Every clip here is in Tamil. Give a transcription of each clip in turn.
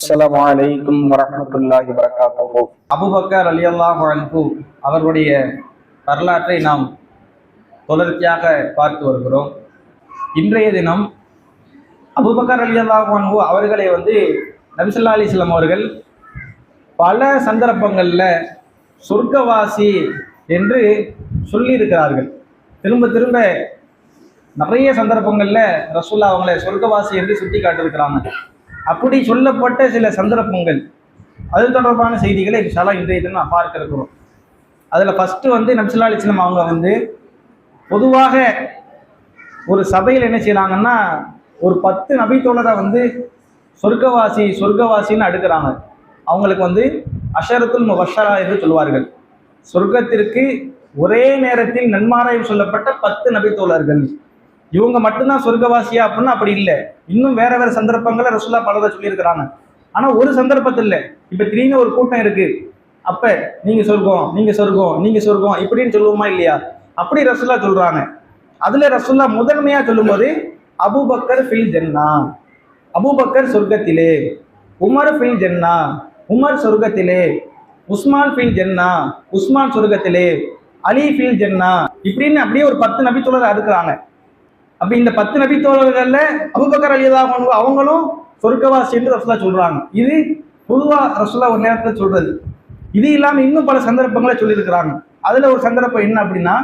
அஸ்ஸலாமு அலைக்கும் வரஹ்மத்துல்லாஹி வபரகாத்துஹு. அபூபக்கர் ரலியல்லாஹு அன்ஹு அவர்களுடைய வரலாற்றை நாம் தொடர்ச்சியாக பார்த்து வருகிறோம். இன்றைய தினம் அபூபக்கர் ரலியல்லாஹு அன்ஹு அவர்களை நபி ஸல்லல்லாஹு அலைஹி வஸல்லம் அவர்கள் பல சந்தர்ப்பங்களில் சொர்க்கவாசி என்று சொல்லியிருக்கிறார்கள். திரும்ப திரும்ப நிறைய சந்தர்ப்பங்களில் ரசூலுல்லாஹ் அவங்களை சொர்க்கவாசி என்று சுட்டி காட்டியிருக்கிறாங்க. அப்படி சொல்லப்பட்ட சில சந்தர்ப்பங்கள் அது தொடர்பான செய்திகளை இன்றைய தினம் நான் பார்க்க இருக்கிறோம். அதில் ஃபஸ்ட்டு நபி ஸல்லல்லாஹு அலைஹி வஸல்லம் அவங்க பொதுவாக ஒரு சபையில் என்ன செய்கிறாங்கன்னா, ஒரு 10 நபி தோழரை சொர்க்கவாசின்னு அடுக்கிறாங்க. அவங்களுக்கு அஷரத்துல் முபஷ்ஷரா என்று சொல்வார்கள். சொர்க்கத்திற்கு ஒரே நேரத்தில் நன்மாராயம் சொல்லப்பட்ட 10 நபி தோழர்கள். இவங்க மட்டும்தான் சொர்க்கவாசியா அப்படின்னா அப்படி இல்லை. இன்னும் வேற வேற சந்தர்ப்பங்களை ரசூலுல்லாஹ் பலரை சொல்லியிருக்கிறாங்க. ஆனால் ஒரு சந்தர்ப்பத்தில் இல்லை. இப்போ திடீர்னு ஒரு கூட்டம் இருக்கு, அப்ப நீங்க சொர்க்கம் நீங்க சொர்க்கம் நீங்க சொர்க்கம் இப்படின்னு சொல்லுவோமா இல்லையா? அப்படி ரசூலுல்லாஹ் சொல்றாங்க. அதுல ரசூலுல்லாஹ் முதன்மையா சொல்லும்போது அபூபக்கர் ஃபில் ஜன்னா, அபூபக்கர் சொர்க்கத்திலே, உமர் ஃபில் ஜன்னா, உமர் சொர்க்கத்திலே, உஸ்மான் ஃபில் ஜன்னா, உஸ்மான் சொர்க்கத்திலே, அலி ஃபில் ஜன்னா, இப்படின்னு அப்படியே ஒரு 10 நபி தோழர் இருக்கிறாங்க. அப்ப இந்த 10 நபி தோழர்கள்ல அபூபக்கர் ரலியல்லாஹு அன்ஹு அவங்களும் சொர்க்கவாசி என்று ரசூலுல்லாஹ் சொல்றாங்க. இது பொதுவா ரசூலுல்லாஹ் ஒரு நேரத்தில் சொல்றது. இது இல்லாம இன்னும் பல சந்தர்ப்பங்களை சொல்லியிருக்கிறாங்க. அதுல ஒரு சந்தர்ப்பம் என்ன அப்படின்னா,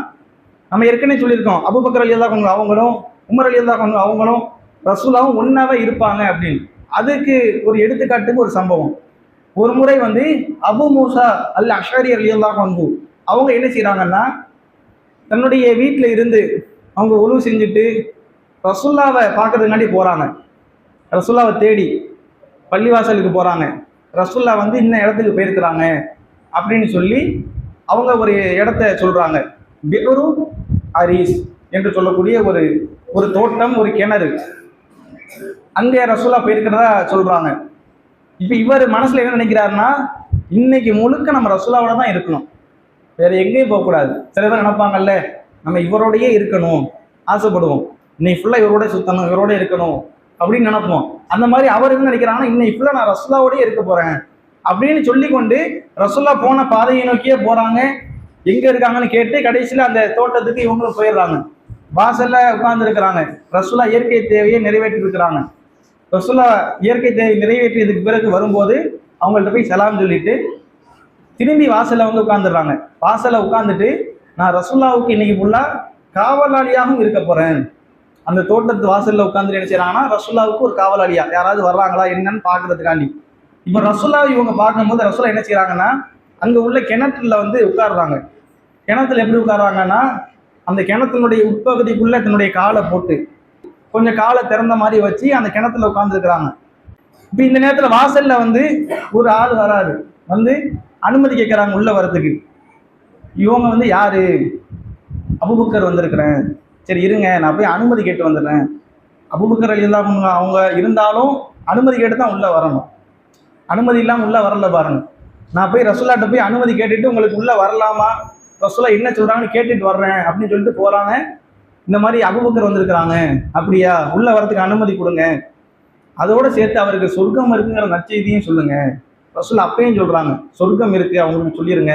நம்ம ஏற்கனவே சொல்லியிருக்கோம், அபூபக்கர் ரலியல்லாஹு அன்ஹு அவங்களும் உமர் ரலியல்லாஹு அன்ஹு அவங்களும் ரசூலுல்லாஹும் ஒன்னாவே இருப்பாங்க அப்படின்னு. அதுக்கு ஒரு எடுத்துக்காட்டுக்கு ஒரு சம்பவம். ஒரு முறை அபு மூசா அல் அஷ்அரி ரலியல்லாஹு அன்ஹு அவங்க என்ன செய்யறாங்கன்னா, தன்னுடைய வீட்டில் இருந்து அவங்க உழவு செஞ்சுட்டு ரசூலுல்லாவை பார்க்கறதுக்காண்டி போறாங்க. ரசூலுல்லாவை தேடி பள்ளிவாசலுக்கு போறாங்க. ரசூலுல்லாஹ் இன்ன இடத்துக்கு போயிருக்கிறாங்க அப்படின்னு சொல்லி அவங்க ஒரு இடத்த சொல்றாங்க. பிரு அரீஸ் என்று சொல்லக்கூடிய ஒரு தோட்டம், ஒரு கிணறு, அங்கே ரசூலுல்லாஹ் போயிருக்கிறதா சொல்றாங்க. இப்ப இவர் மனசுல என்ன நினைக்கிறாருன்னா, இன்னைக்கு முழுக்க நம்ம ரசூலுல்லாவோட தான் இருக்கணும், வேற எங்கேயும் போகக்கூடாது. சில பேர் நினைப்பாங்கல்ல, நம்ம இவரோடையே இருக்கணும் ஆசைப்படுவோம், இன்னைக்கு ஃபுல்லாக இவரோட சுத்தணும், இவரோட இருக்கணும் அப்படின்னு நினைப்போம். அந்த மாதிரி அவர் என்ன நினைக்கிறாங்கன்னா, இன்னைக்கு ஃபுல்லாக நான் ரசூலுல்லாவோடயே இருக்க போறேன் அப்படின்னு சொல்லி கொண்டு ரசூலுல்லாஹ் போன பாதையை நோக்கியே போறாங்க. எங்க இருக்காங்கன்னு கேட்டு கடைசியில் அந்த தோட்டத்துக்கு இவங்களும் போயிடுறாங்க. வாசல்ல உட்கார்ந்து இருக்கிறாங்க. ரசூலுல்லாஹ் இயற்கை தேவையை நிறைவேற்றி இருக்கிறாங்க. ரசூலுல்லாஹ் இயற்கை தேவை நிறைவேற்றியதுக்கு பிறகு வரும்போது அவங்கள்ட்ட போய் சலாம் சொல்லிட்டு திரும்பி வாசல்ல உட்காந்துடுறாங்க. வாசல்ல உட்காந்துட்டு, நான் ரசூலுல்லாஹ்வுக்கு இன்னைக்கு ஃபுல்லா காவலாளியாகவும் இருக்க போறேன். அந்த தோட்டத்து வாசல்ல உட்காந்து என்ன செய்யறாங்கன்னா, ரசூலுல்லாஹ்வுக்கு ஒரு காவலாளியா யாராவது வர்றாங்களா என்னன்னு பாக்குறதுக்காண்டி. இப்ப ரசூலுல்லாஹ் இவங்க பார்க்கும்போது ரசூலுல்லாஹ் என்ன செய்யறாங்கன்னா, அங்க உள்ள கிணற்றுல உட்காடுறாங்க. கிணத்துல எப்படி உட்காடுறாங்கன்னா, அந்த கிணத்தினுடைய உட்பகுதிக்குள்ள தன்னுடைய காலை போட்டு கொஞ்சம் காலை திறந்த மாதிரி வச்சு அந்த கிணத்துல உட்கார்ந்து இருக்கிறாங்க. இப்ப இந்த நேரத்துல வாசல்ல ஒரு ஆள் வராரு, அனுமதி கேட்கறாங்க உள்ள வரதுக்கு. இவங்க யாரு? அபூபக்கர் வந்திருக்கிறேன். சரி இருங்க, நான் போய் அனுமதி கேட்டு வந்துடுறேன். அபூபக்கர் ரலியல்லாஹு அன்ஹு அவங்க இருந்தாலும் அனுமதி கேட்டு தான் உள்ள வரணும். அனுமதி இல்லாம உள்ள வரல பாருங்க. நான் போய் ரசூலுல்லாஹ்ட்ட போய் அனுமதி கேட்டுட்டு உங்களுக்கு உள்ள வரலாமா, ரசூலுல்லாஹ் என்ன சொல்றாங்கன்னு கேட்டுட்டு வர்றேன் அப்படின்னு சொல்லிட்டு போறாங்க. இந்த மாதிரி அபூபக்கர் வந்திருக்கிறாங்க, அப்படியா, உள்ள வரதுக்கு அனுமதி கொடுங்க, அதோட சேர்த்து அவருக்கு சொர்க்கம் இருக்குங்கிற நற்செய்தியும் சொல்லுங்க. ரசூலுல்லாஹ் அப்பயும் சொல்றாங்க, சொர்க்கம் இருக்கு அவங்களுக்கு சொல்லிருங்க.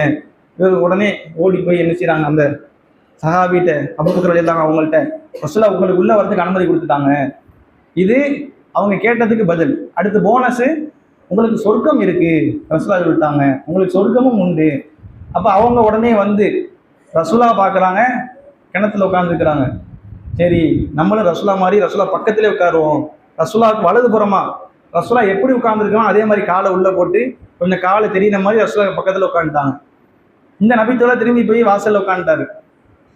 இவர் உடனே ஓடி போய் என்ன செய்யறாங்க, அந்த சஹாபிட்ட அபூபக்கர் ரலியல்லாஹு அவங்கள்ட்ட, ரசூலுல்லாஹ் உங்களுக்கு உள்ள வரதுக்கு அனுமதி கொடுத்துட்டாங்க. இது அவங்க கேட்டதுக்கு பதில். அடுத்து போனஸ், உங்களுக்கு சொர்க்கம் இருக்கு ரசூலுல்லாஹ் சொல்லிட்டாங்க, உங்களுக்கு சொர்க்கமும் உண்டு. அப்ப அவங்க உடனே ரசூலுல்லாஹ் பார்க்குறாங்க, கிணத்துல உட்காந்துருக்கிறாங்க. சரி நம்மளும் ரசூலுல்லாஹ் மாதிரி ரசூலுல்லாஹ் பக்கத்திலே உட்காருவோம். ரசூலுல்லாஹ்க்கு வலது புறமா ரசூலுல்லாஹ் எப்படி உட்கார்ந்துருக்கோம் அதே மாதிரி காலை உள்ள போட்டு கொஞ்சம் காலை தெரியுற மாதிரி ரசூலுல்லாஹ் பக்கத்துல உட்காந்துட்டாங்க. இந்த நபி தோழர் திரும்பி போய் வாசல்ல உட்காந்துட்டாரு,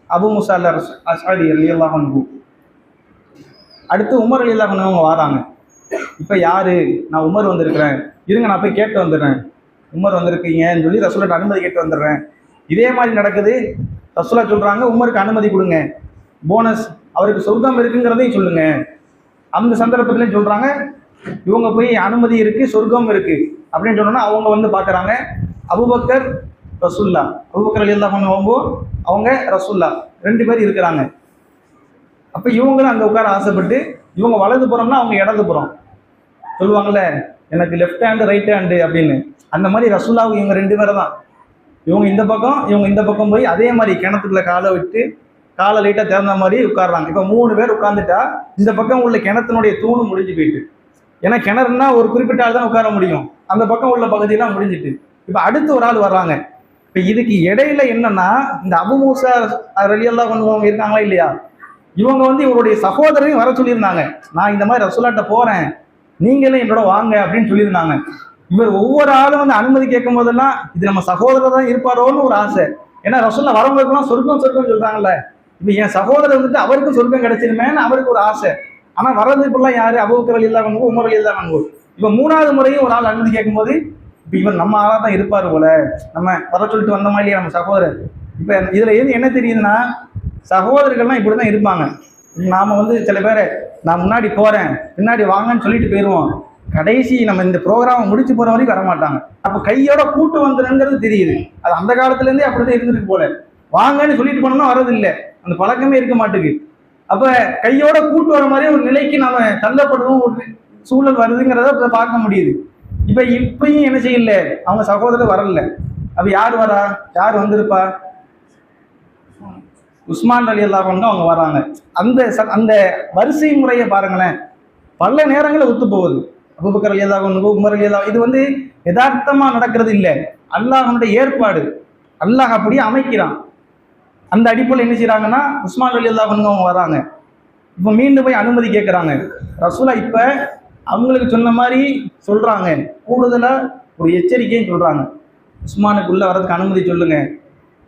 அபு மூசா அல் அஷ்அரி ரலியல்லாஹு அன்ஹு. அடுத்து உமர் ரலியல்லாஹு அன்ஹு அவங்க வராங்க. இப்ப யாரு? நான் உமர் வந்திருக்கிறேன், இருங்க நான் போய் கேட்டு வந்துடுறேன். உமர் வந்திருக்கீங்கன்னு சொல்லி ரசூலுல்லாஹ் அனுமதி கேட்டு வந்துடுறேன். இதே மாதிரி நடக்குது. ரசூலுல்லாஹ் சொல்றாங்க, உமருக்கு அனுமதி கொடுங்க, போனஸ் அவருக்கு சொர்க்கம் இருக்குங்கிறதையும் சொல்லுங்க. அந்த சந்தர்ப்பத்திலையும் சொல்றாங்க, இவங்க போய் அனுமதி இருக்கு சொர்க்கம் இருக்கு அப்படின்னு சொன்னோன்னா அவங்க பாக்குறாங்க, அபூபக்கர் ரசூலுல்லாஹ், அபூபக்கர் ரலியல்லாஹு அன்ஹு அவங்க ரசூலுல்லாஹ் 2 பேர் இருக்கிறாங்க. அப்ப இவங்களும் அங்க உட்கார ஆசைப்பட்டு, இவங்க வலது புறம்னா அவங்க இடது புறம் சொல்லுவாங்கல்ல, எனக்கு லெஃப்ட் ஹேண்டு ரைட் ஹேண்டு அப்படின்னு. அந்த மாதிரி ரசூலுல்லாஹ் இவங்க 2 பேரை தான். இவங்க இந்த பக்கம், இவங்க இந்த பக்கம் போய் அதே மாதிரி கிணத்துக்குள்ள காலை விட்டு காலை லைட்டாக திறந்த மாதிரி உட்காடுறாங்க. இப்போ 3 பேர் உட்காந்துட்டா இந்த பக்கம் உள்ள கிணத்தினுடைய தூணு முடிஞ்சு போயிட்டு. ஏன்னா கிணறுனா ஒரு குறிப்பிட்ட ஆள் தான் உட்கார முடியும். அந்த பக்கம் உள்ள பகுதியெல்லாம் முடிஞ்சிட்டு. இப்போ அடுத்து ஒரு ஆள் வர்றாங்க. இப்போ இதுக்கு இடையில என்னன்னா, இந்த அபு மூசா ரலியல்லாஹு அன்ஹு இருக்காங்களா இல்லையா, இவங்க வந்து இவருடைய சகோதரரையும் வர சொல்லியிருந்தாங்க. நான் இந்த மாதிரி ரசூலாட்ட போறேன், நீங்களும் என்னோட வாங்க அப்படின்னு சொல்லியிருந்தாங்க. இவர் ஒவ்வொரு ஆளும் வந்து அனுமதி கேட்கும் போதெல்லாம் இது நம்ம சகோதரர் தான் இருப்பாரோன்னு ஒரு ஆசை. ஏன்னா ரசூல்லா வரவங்களுக்குலாம் சொர்க்கம் சொர்க்கம் சொல்றாங்கல்ல, இப்போ என் சகோதரர் வந்துட்டு அவருக்கும் சொர்க்கம் கிடைச்சிருமேன்னு அவருக்கு ஒரு ஆசை. ஆனா வர்றது இப்பெல்லாம் யாரு, அபூபக்கர் ரலியல்லாஹு அன்ஹு, உமர் ரலியல்லாஹு அன்ஹு. இப்போ 3வது முறையும் ஒரு ஆள் அனுமதி கேட்கும்போது இப்போ இவர் நம்ம ஆளா தான் இருப்பாரு போல, நம்ம வர சொல்லிட்டு வந்த மாதிரியே நம்ம சகோதரர். இப்போ இதுல என்ன தெரியுதுன்னா, சகோதரர்கள்லாம் இப்படிதான் இருப்பாங்க. நாம வந்து சில பேரை நான் முன்னாடி போறேன் பின்னாடி வாங்கன்னு சொல்லிட்டு போயிடுவோம். கடைசி நம்ம இந்த ப்ரோக்ராம் முடிச்சு போற வரைக்கும் வரமாட்டாங்க. அப்ப கையோட கூட்டு வந்துருங்கிறது தெரியுது. அது அந்த காலத்துல இருந்தே அப்படிதான் இருந்திருக்கு போல. வாங்கன்னு சொல்லிட்டு போனோம்னா வர்றதில்லை, அந்த பழக்கமே இருக்க மாட்டேங்குது. அப்ப கையோட கூட்டு வர மாதிரி ஒரு நிலைக்கு நாம தள்ளப்படுறோம், ஒரு சூழல் வருதுங்கிறத பார்க்க முடியுது. இப்பயும் என்ன செய்யல, அவங்க சகோதரர் வரல. அப்ப யார் வரா, யார் வந்திருப்பா, உஸ்மான் ரலியல்லாஹு அன்ஹு அவங்க வராங்க. அந்த அந்த வரிசை முறையை பாருங்களேன், பல நேரங்களில் ஒத்து போகுது. அபூபக்கர் ரலியல்லாஹு அன்ஹு, உமர் ரலியல்லாஹு, இது வந்து யதார்த்தமா நடக்கிறது இல்லை, அல்லாஹ்வுடைய ஏற்பாடு. அல்லாஹ் அப்படியே அமைக்கிறான். அந்த அடிப்படையில் என்ன செய்யறாங்கன்னா, உஸ்மான் ரலியல்லாஹு அன்ஹு அவங்க வராங்க. இப்போ மீண்டும் போய் அனுமதி கேட்குறாங்க. ரசூலா இப்ப அவங்களுக்கு சொன்ன மாதிரி சொல்றாங்க, கூடுதலா ஒரு எச்சரிக்கையும் சொல்றாங்க. உஸ்மானுக்குள்ள வரதுக்கு அனுமதி சொல்லுங்க,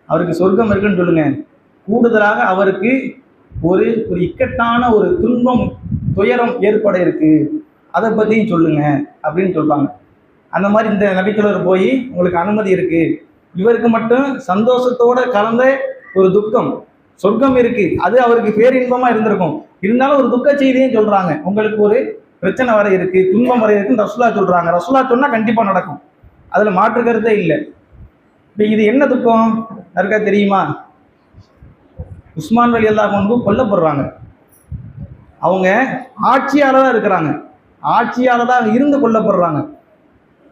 அவருக்கு சொர்க்கம் இருக்குன்னு சொல்லுங்க. கூடுதலாக அவருக்கு ஒரு ஒரு இக்கட்டான ஒரு துன்பம் துயரம் ஏற்பட இருக்கு, அதை பற்றியும் சொல்லுங்க அப்படின்னு சொல்றாங்க. அந்த மாதிரி இந்த நபித்தோழர் போய் உங்களுக்கு அனுமதி இருக்கு, இவருக்கு மட்டும் சந்தோஷத்தோட கலந்த ஒரு துக்கம், சொர்க்கம் இருக்கு, அது அவருக்கு பேரின்பமா இருந்திருக்கும். இருந்தாலும் ஒரு துக்க செய்தியும் சொல்றாங்க, உங்களுக்கு ஒரு பிரச்சனை வர இருக்கு, துன்பம் வர இருக்குன்னு ரசூலா சொல்றாங்க. ரசூலா சொன்னா கண்டிப்பா நடக்கும், அதுல மாற்று கருத்தே இல்லை. இப்போ இது என்ன துக்கம் யாருக்கா தெரியுமா? உஸ்மான் ரலியல்லாஹு அன்ஹு கொல்லப்படுறாங்க. அவங்க ஆட்சியாளராக இருக்கிறாங்க, ஆட்சியாளராக இருந்து கொல்லப்படுறாங்க.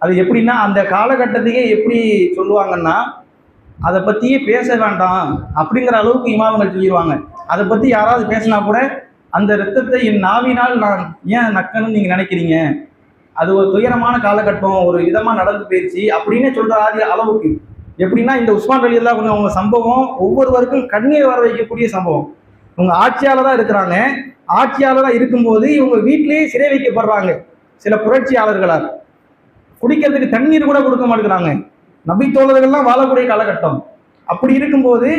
அது எப்படின்னா, அந்த காலகட்டத்தையே எப்படி சொல்லுவாங்கன்னா, அதை பற்றியே பேச வேண்டாம் அப்படிங்கிற அளவுக்கு இமாம்கள் சொல்லிடுவாங்க. அதை பற்றி யாராவது பேசினா கூட அந்த ரத்தத்தை என் நாவினால் நான் ஏன் நக்கணும்னு நீங்கள் நினைக்கிறீங்க, அது ஒரு துயரமான காலகட்டம், ஒரு விதமாக நடந்து போயிடுச்சு அப்படின்னு சொல்கிற அளவுக்கு. எப்படின்னா, இந்த உஸ்மான் ரலியல்லாஹு அன்ஹு அவங்க சம்பவம் ஒவ்வொருவருக்கும் கண்ணீர் வர வைக்கக்கூடிய சம்பவம். இவங்க ஆட்சியாளராக இருக்கிறாங்க, ஆட்சியாளராக இருக்கும்போது இவங்க வீட்டிலேயே சிறை வைக்கப்படுறாங்க சில புரட்சியாளர்களால். குடிக்கிறதுக்கு தண்ணீர் கூட கொடுக்க மாட்டேங்கிறாங்க. நபி தோழர்கள்லாம் வாழக்கூடிய காலகட்டம். அப்படி இருக்கும்போது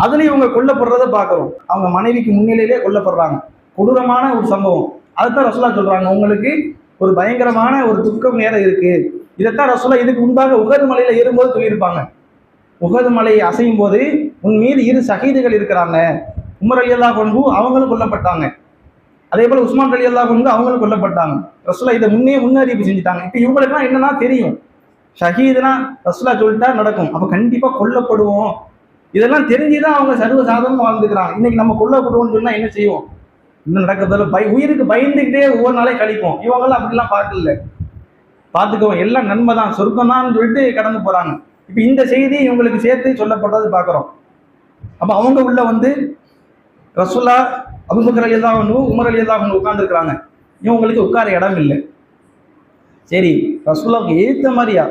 அதுல இவங்க கொல்லப்படுறத பார்க்குறோம். அவங்க மனைவிக்கு முன்னிலையிலே கொல்லப்படுறாங்க. கொடூரமான ஒரு சம்பவம். அதுதான் ரசூலா சொல்றாங்க, உங்களுக்கு ஒரு பயங்கரமான ஒரு துக்கம் நேரம் இருக்கு. இதைத்தான் ரசூலா இதுக்கு முன்பாக உகது மலையில ஏறும்போது சொல்லியிருப்பாங்க. உகது மலை அசையும் போது உன் மீது 2 ஷஹீதுகள் இருக்கிறாங்க. உமர் ரலியல்லாஹு அன்ஹு அவங்களும் கொல்லப்பட்டாங்க, அதே போல உஸ்மான் ரலியல்லாஹு அன்ஹு அவங்களும் கொல்லப்பட்டாங்க. ரசூலா இதை முன்னறிவிப்பு செஞ்சுட்டாங்க. இப்போ இவங்களுக்குலாம் என்னன்னா தெரியும், ஷஹீதுனா ரசூலா சொல்லிட்டா நடக்கும், அப்போ கண்டிப்பா கொல்லப்படுவோம். இதெல்லாம் தெரிஞ்சுதான் அவங்க சர்வசாதாரணமா வாழ்ந்துக்கிறாங்க. இன்னைக்கு நம்ம கொல்லப்படுவோம்னு சொன்னா என்ன செய்வோம், இன்னும் நடக்கிறதால உயிருக்கு பயந்துக்கிட்டே ஒவ்வொரு நாளையும் கழிப்போம். இவங்கெல்லாம் அப்படிலாம் பார்க்கல, பார்த்துக்குவோம், எல்லாம் நன்மை தான், சொர்க்கம் தான் சொல்லிட்டு கடந்து போறாங்க. இப்போ இந்த செய்தி இவங்களுக்கு சேர்த்து சொல்லப்பட்டது பார்க்குறோம். அப்போ அவங்க உள்ள வந்து ரசூலா, அபூபக்கர் ரலியல்லாஹு அன்ஹு, உமர் ரலியல்லாஹு அன்ஹு உட்கார்ந்துருக்கிறாங்க. இவங்களுக்கு உட்கார இடம் இல்லை. சரி, ரசூலாவுக்கு ஏற்ற மாதிரியா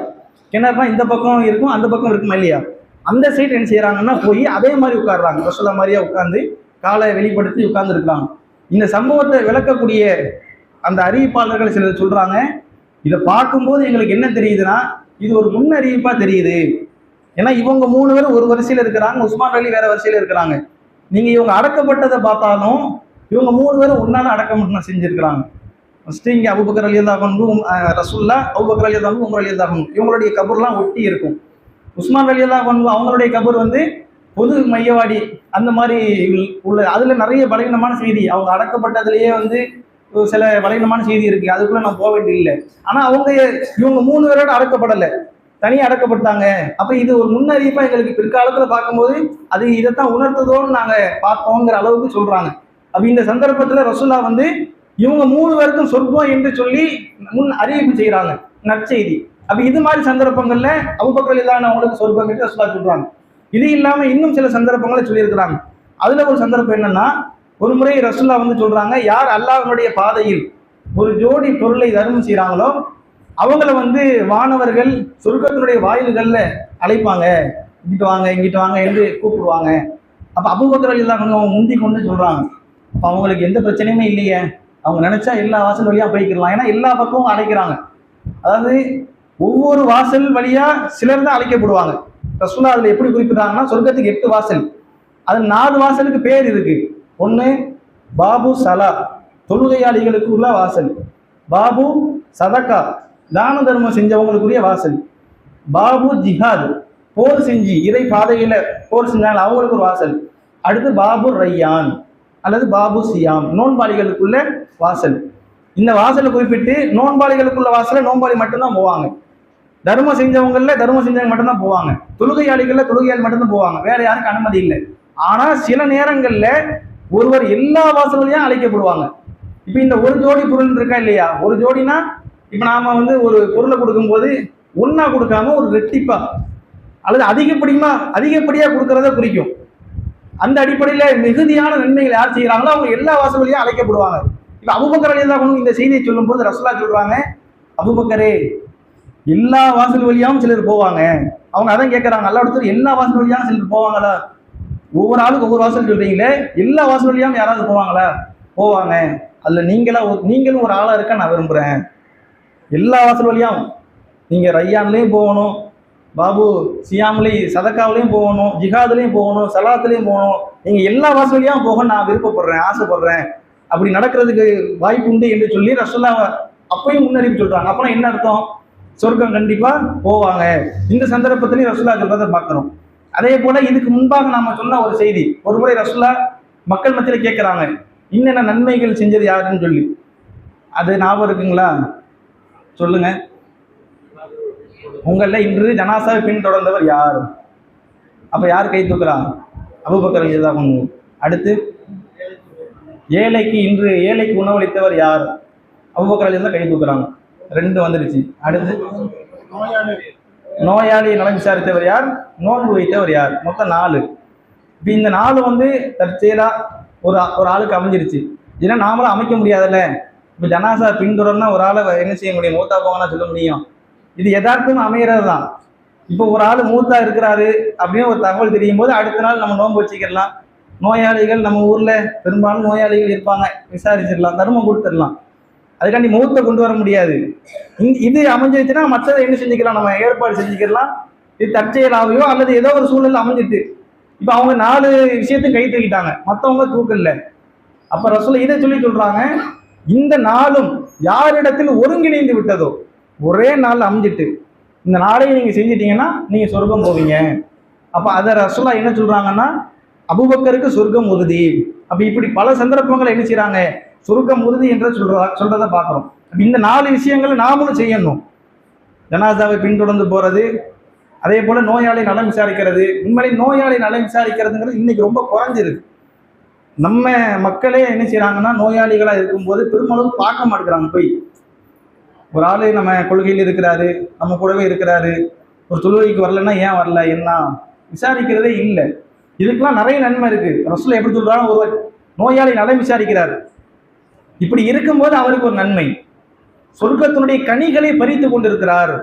கிணறுனா இந்த பக்கம் இருக்கும், அந்த பக்கம் இருக்குமா இல்லையா, அந்த சைடு என்ன செய்யறாங்கன்னா போய் அதே மாதிரி உட்காடுறாங்க. ரசூலா மாதிரியா உட்கார்ந்து காலை வெளிப்படுத்தி உட்கார்ந்துருக்காங்க. இந்த சம்பவத்தை விளக்கக்கூடிய அந்த அறிவிப்பாளர்கள் சிலர் சொல்றாங்க, இதை பார்க்கும்போது எங்களுக்கு என்ன தெரியுதுன்னா, இது ஒரு முன்னறிவிப்பா தெரியுது. ஏன்னா இவங்க 3 பேரும் ஒரு வரிசையில் இருக்கிறாங்க, உஸ்மான் அலி வேற வரிசையில் இருக்கிறாங்க. நீங்க இவங்க அடக்கப்பட்டதை பார்த்தாலும் இவங்க 3 பேரும் ஒன்னால அடக்கம் செஞ்சிருக்கிறாங்க. ஃபர்ஸ்ட் இங்கே அபூபக்கர் ரலியல்லாஹு அன்ஹு, ரசூலுல்லாஹ், அபூபக்கர் ரலியல்லாஹு அன்ஹு, உமர் ரலியல்லாஹு அன்ஹு இவங்களுடைய கபர்லாம் ஒட்டி இருக்கும். உஸ்மான் ரலியல்லாஹு அன்ஹு அவங்களுடைய கபர் வந்து பொது மையவாடி அந்த மாதிரி உள்ள, அதுல நிறைய பலவீனமான செய்தி, அவங்க அடக்கப்பட்டதுலேயே வந்து சில பலவீனமான செய்தி இருக்கு, அதுக்குள்ள நான் போக வேண்டியதில்லை. ஆனா இவங்க 3 பேரோட அடக்கப்படலை, தனியாக அடக்கப்பட்டாங்க. அப்ப இது ஒரு முன்னறிவிப்பா எங்களுக்கு பிற்காலத்துல பார்க்கும்போது அது இதைத்தான் உணர்த்ததோடு நாங்க பார்த்தோங்கிற அளவுக்கு சொல்றாங்க. அப்ப இந்த சந்தர்ப்பத்துல ரசூலா வந்து இவங்க 3 பேருக்கும் சொர்க்கம் என்று சொல்லி முன் அறிவிப்பு செய்யறாங்க. நற்செய்தி. அப்ப இது மாதிரி சந்தர்ப்பங்கள்ல அபூபக்கர் ரலியல்லாஹு அன்ஹு அவங்களுக்கு சொர்க்கம் என்று ரசூலுல்லாஹ் சொல்றாங்க. இது இல்லாம இன்னும் சில சந்தர்ப்பங்களை சொல்லியிருக்கிறாங்க. அதுல ஒரு சந்தர்ப்பம் என்னன்னா, ஒரு முறை ரசூலுல்லாஹ் வந்து சொல்றாங்க, யார் அல்லாஹ்வுடைய பாதையில் ஒரு ஜோடி பொருளை தர்மம் செய்றாங்களோ அவங்கள வந்து வானவர்கள் சொர்க்கத்தினுடைய வாயில்கள்ல அழைப்பாங்க, இங்கிட்டு வாங்க இங்கிட்டு வாங்க என்று கூப்பிடுவாங்க. அப்ப அபூபக்கர் ரலியல்லாஹு அன்ஹு அவங்க முந்தி கொண்டு சொல்றாங்க, அப்ப அவங்களுக்கு எந்த பிரச்சனையுமே இல்லையே, அவங்க நினைச்சா எல்லா வாசல் வழியா போய்க்கலாம். ஏன்னா எல்லா பக்கமும் அழைக்கிறாங்க. அதாவது ஒவ்வொரு வாசல் வழியா சிலர் தான் அழைக்கப்படுவாங்க. ரசூலுல்லாஹ் அதுல எப்படி குறிப்பிடுறாங்கன்னா, சொர்க்கத்துக்கு 8 வாசல், அது 4 வாசலுக்கு பேர் இருக்கு. ஒண்ணு பாபு சலா, தொழுகையாளிகளுக்கு உள்ள வாசல். பாபு சதக்கா, தான தர்மம் செஞ்சவங்களுக்குரிய வாசல். பாபு ஜிஹாத், போர் செஞ்சு இறை பாதையில போர் செஞ்சாங்க அவங்களுக்கு ஒரு வாசல். அடுத்து பாபு ரையான் அல்லது பாபு சியாம், நோன்பாளிகளுக்குள்ள வாசல். இந்த வாசலை குறிப்பிட்டு நோன்பாளிகளுக்குள்ள வாசல நோன்பாளி மட்டும்தான் போவாங்க. தர்மம் செஞ்சவங்கல்ல தர்மம் செஞ்சவங்க மட்டும்தான் போவாங்க. தொழுகையாளிகள்ல தொழுகையாளி மட்டும்தான் போவாங்க. வேற யாருக்கும் அனுமதி இல்லை. ஆனா சில நேரங்கள்ல ஒருவர் எல்லா வாசல்களையும் அழைக்கப்படுவாங்க. இப்ப இந்த ஒரு ஜோடி பொருள் இருக்கா இல்லையா, ஒரு ஜோடினா இப்ப நாம வந்து ஒரு பொருளை கொடுக்கும் போது ஒன்னா கொடுக்காம ஒரு ரெட்டிப்பா அல்லது அதிகப்படியா கொடுக்கறத குறிக்கும். அந்த அடிப்படையில மிகுதியான நன்மைகள் யார் செய்யறாங்களோ அவங்க எல்லா வாசல்களையும் அழைக்கப்படுவாங்க. இப்ப அபூபக்கர் ரலியல்லாஹு அன்ஹு இந்த செய்தியை சொல்லும் போது ரசூலுல்லாஹ் சொல்றாங்க, அபூபக்கரே எல்லா வாசல் வழியாவும் சிலர் போவாங்க. அவங்க அதான் கேட்கறாங்க, அல்லாஹ் ஒருத்தர் எல்லா வாசல் வழியாவும் சிலர் போவாங்களா, ஒவ்வொரு ஆளுக்கு ஒவ்வொரு வாசல் சொல்றீங்களே, எல்லா வாசல் வழியாவும் யாராவது போவாங்களா? போவாங்க. அதுல நீங்களும் ஒரு ஆளா இருக்க நான் விரும்புறேன். எல்லா வாசல் வழியாவும் நீங்க ரையான்லயும் போகணும், பாபு சியாம்லையும் சதக்காவிலையும் போகணும், ஜிஹாதுலையும் போகணும், சலாத்துலையும் போகணும். நீங்க எல்லா வாசல் வழியாவும் போக நான் விருப்பப்படுறேன், ஆசைப்படுறேன். அப்படி நடக்கிறதுக்கு வாய்ப்பு உண்டு என்று சொல்லி ரசூலுல்லாஹ் அப்பயும் முன்னறிவிப்பு சொல்றாங்க. அப்புறம் என்ன அர்த்தம்? சொர்க்கம் கண்டிப்பா போவாங்க. இந்த சந்தர்ப்பத்திலையும் ரசூலுல்லாஹ் சொல்றதை பார்க்கிறோம். அதே போல இதுக்கு முன்பாக நாம சொன்ன ஒரு செய்தி, ஒரு முறை ரசூலுல்லாஹ் மக்கள் மத்தியில கேட்கிறாங்க, இன்னென்ன நன்மைகள் செஞ்சது யாருன்னு சொல்லி. அது ஞாபகம் இருக்குங்களா? சொல்லுங்க. உங்கள இன்று ஜனாசாவை பின்தொடர்ந்தவர் யார்? அப்ப யார் கை தூக்குறா? அபூபக்கர் ரலியல்லாஹு அன்ஹு. அடுத்து ஏழைக்கு உணவளித்தவர் யார்? அபூபக்கர் ரலியல்லாஹு கை தூக்குறாங்க. 2 வந்துருச்சு. அடுத்து நோயாளி நலம் விசாரித்தவர் யார்? நோன்பு வைத்தவர் யார்? மொத்தம் 4. இப்போ இந்த 4 வந்து தற்செயலா ஒரு ஆளுக்கு அமைஞ்சிருச்சு. ஏன்னா நாமளும் அமைக்க முடியாதுல்ல. இப்போ ஜனாசா பின்தொடர்னா ஒரு ஆளை என்ன செய்ய முடியும்? மூத்தா போங்கன்னா சொல்ல முடியும். இது யதார்த்தம் அமைகிறது தான். இப்போ ஒரு ஆள் மூத்தா இருக்கிறாரு அப்படின்னு ஒரு தகவல் தெரியும் போது அடுத்த நாள் நம்ம நோன்பு வச்சுக்கலாம். நோயாளிகள் நம்ம ஊர்ல பெரும்பாலும் நோயாளிகள் இருப்பாங்க, விசாரிச்சிடலாம், தர்மம் கொடுத்துடலாம். அதுக்காண்டி மூத்த கொண்டு வர முடியாது. இது அமைஞ்சிருச்சுன்னா மற்றதை என்ன செஞ்சுக்கலாம், நம்ம ஏற்பாடு செஞ்சுக்கலாம். இது தற்செயலாவையோ அல்லது ஏதோ ஒரு சூழல் அமைஞ்சிட்டு இப்போ அவங்க 4 விஷயத்தையும் கை தூக்கிட்டாங்க, மற்றவங்க தூக்கல. அப்ப ரசூல் இதை சொல்றாங்க, இந்த நாளும் யாரிடத்தில் ஒருங்கிணைந்து விட்டதோ, ஒரே நாள் அமைஞ்சிட்டு இந்த நாளையும் நீங்க செஞ்சிட்டீங்கன்னா நீங்க சொர்க்கம் போவீங்க. அப்ப அதை ரசூலா என்ன சொல்றாங்கன்னா, அபூபக்கருக்கு சொர்க்கம் உறுதி. அப்ப இப்படி பல சந்தர்ப்பங்களை என்ன செய்யறாங்க, சொர்க்கம் உறுதி என்று சொல்றதை பார்க்கிறோம். இந்த 4 விஷயங்களை நாமளும் செய்யணும். ஜனாசாவை பின்தொடர்ந்து போறது, அதே போல நோயாளி நலம் விசாரிக்கிறது. உண்மையிலே நோயாளி நலம் விசாரிக்கிறதுங்கிறது இன்னைக்கு ரொம்ப குறைஞ்சிருக்கு. நம்ம மக்களே என்ன செய்யறாங்கன்னா, நோயாளிகளா இருக்கும்போது பெருமளவு பார்க்க மாட்டேங்கிறாங்க. போய் ஒரு ஆளு நம்ம கொள்கையில் இருக்கிறாரு, நம்ம கூடவே இருக்கிறாரு, ஒரு தொழுகைக்கு வரலன்னா ஏன் வரல என்ன விசாரிக்கிறதே இல்லை. இதுக்கெல்லாம் நிறைய நன்மை இருக்கு. ரசூல் எப்படி சொல்றாங்க, ஒருவர் நோயாளி நலம் விசாரிக்கிறார், இப்படி இருக்கும்போது அவருக்கு ஒரு நன்மை, சொர்க்கத்தினுடைய கனிகளை பறித்து கொண்டிருக்கிறார்.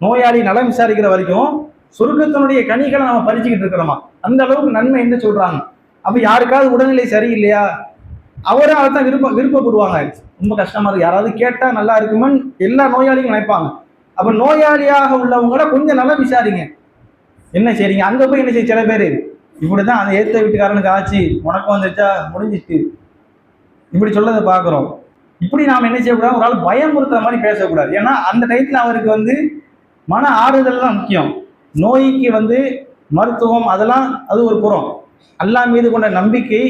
நோயாளி நலம் விசாரிக்கிற வரைக்கும் சொர்க்கத்தினுடைய கனிகளை நம்ம பறிச்சுக்கிட்டு இருக்கிறோமா, அந்த அளவுக்கு நன்மை என்ன சொல்றாங்க. அப்ப யாருக்காவது உடல்நிலை சரியில்லையா, அவரும் அதைத்தான் விருப்பப்படுவாங்க. ரொம்ப கஷ்டமா இருக்கு, யாராவது கேட்டா நல்லா இருக்குமான்னு எல்லா நோயாளிகளும் நினைப்பாங்க. அப்ப நோயாளியாக உள்ளவங்கள கொஞ்சம் நல்லா விசாரிங்க, என்ன செய்றீங்க. அங்க போய் என்ன செய்ய, சில பேர் இப்படிதான் அந்த ஏத்த வீட்டுக்காரனுக்கு ஆச்சு, உனக்கு வந்துச்சா முடிஞ்சிட்டு இப்படி சொல்லதை பார்க்குறோம். இப்படி நாம் என்ன செய்யக்கூடாது, ஒரு ஆள் பயமுறுத்துற மாதிரி பேசக்கூடாது. ஏன்னா அந்த டயத்தில் அவருக்கு வந்து மன ஆறுதல் தான் முக்கியம். நோய்க்கு மருத்துவம் அதெல்லாம் அது ஒரு புறம், அல்லாஹ் மீது கொண்ட நம்பிக்கை,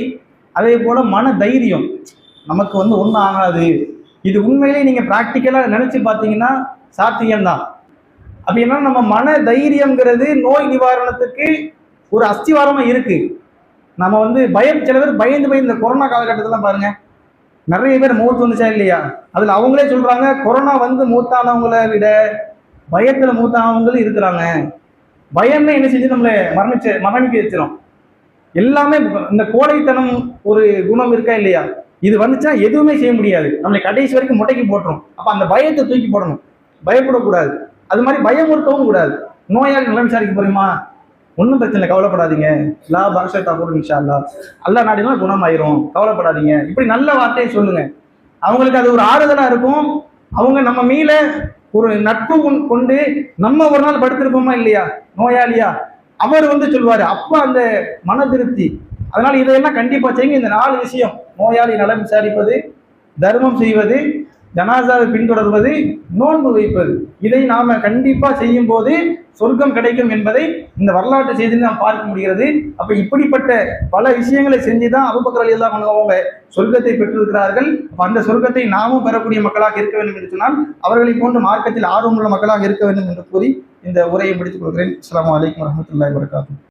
அதே போல மன தைரியம், நமக்கு ஒன்றும் ஆகாது. இது உண்மையிலேயே நீங்கள் ப்ராக்டிக்கலாக நினச்சி பார்த்தீங்கன்னா சாத்தியம்தான். அப்படின்னா நம்ம மன தைரியம்ங்கிறது நோய் நிவாரணத்துக்கு ஒரு அஸ்திவாரமாக இருக்கு. நம்ம சில பேர் பயந்து இந்த கொரோனா காலகட்டத்தில் பாருங்க, நிறைய பேர் மூத்து வந்துச்சா இல்லையா? அதுல அவங்களே சொல்றாங்க, கொரோனா வந்து மூத்தானவங்களை விட பயத்துல மூத்தானவங்களும் இருக்கிறாங்க. பயமே என்ன செஞ்சு நம்மளை மரணிக்க வச்சிடும். எல்லாமே இந்த கோழைத்தனம் ஒரு குணம் இருக்கா இல்லையா? இது வந்துச்சுன்னா எதுவுமே செய்ய முடியாது, நம்மளை கடைசி வரைக்கும் முட்டைக்கு போட்டுரும். அப்ப அந்த பயத்தை தூக்கி போடணும், பயப்படக்கூடாது. அது மாதிரி பயமுறுத்தவும் கூடாது. நோயாளி நலம் விசாரிக்க போறீமா, ஒன்றும் பிரச்சனை இல்லை, கவலைப்படாதீங்க, லா பரஷத்தா கூட இன்ஷா அல்லாஹ், அல்லாஹ் நாடினா குணமாயிரும், கவலைப்படாதீங்க, இப்படி நல்ல வார்த்தையை சொல்லுங்க. அவங்களுக்கு அது ஒரு ஆறுதலா இருக்கும். அவங்க நம்ம மீள ஒரு நட்பு கொண்டு நம்ம ஒரு நாள் படுத்திருப்போமா இல்லையா நோயாளியா, அவர் வந்து சொல்வாரு, அப்ப அந்த மன திருப்தி. அதனால இதையெல்லாம் கண்டிப்பா செய்யுங்க. இந்த 4 விஷயம்: நோயாளி நலம் விசாரிப்பது, தர்மம் செய்வது, ஜனாசாவை பின்தொடர்வது, நோன்பு வைப்பது. இதை நாம கண்டிப்பா செய்யும் போது சொர்க்கம் கிடைக்கும் என்பதை இந்த வரலாற்று செய்தியில் நாம் பார்க்க முடிகிறது. அப்ப இப்படிப்பட்ட பல விஷயங்களை செஞ்சுதான் அபூபக்கர் ரலியல்லாஹு அன்ஹு அவங்க சொர்க்கத்தை பெற்றிருக்கிறார்கள். அந்த சொர்க்கத்தை நாமும் பெறக்கூடிய மக்களாக இருக்க வேண்டும் என்று சொன்னால் அவர்களை போன்று மார்க்கத்தில் ஆர்வமுள்ள மக்களாக இருக்க வேண்டும் என்று கூறி இந்த உரையை முடித்துக் கொள்கிறேன். அஸ்ஸலாமு அலைக்கும் வரஹ்மத்துல்லாஹி வபரகாத்துஹு.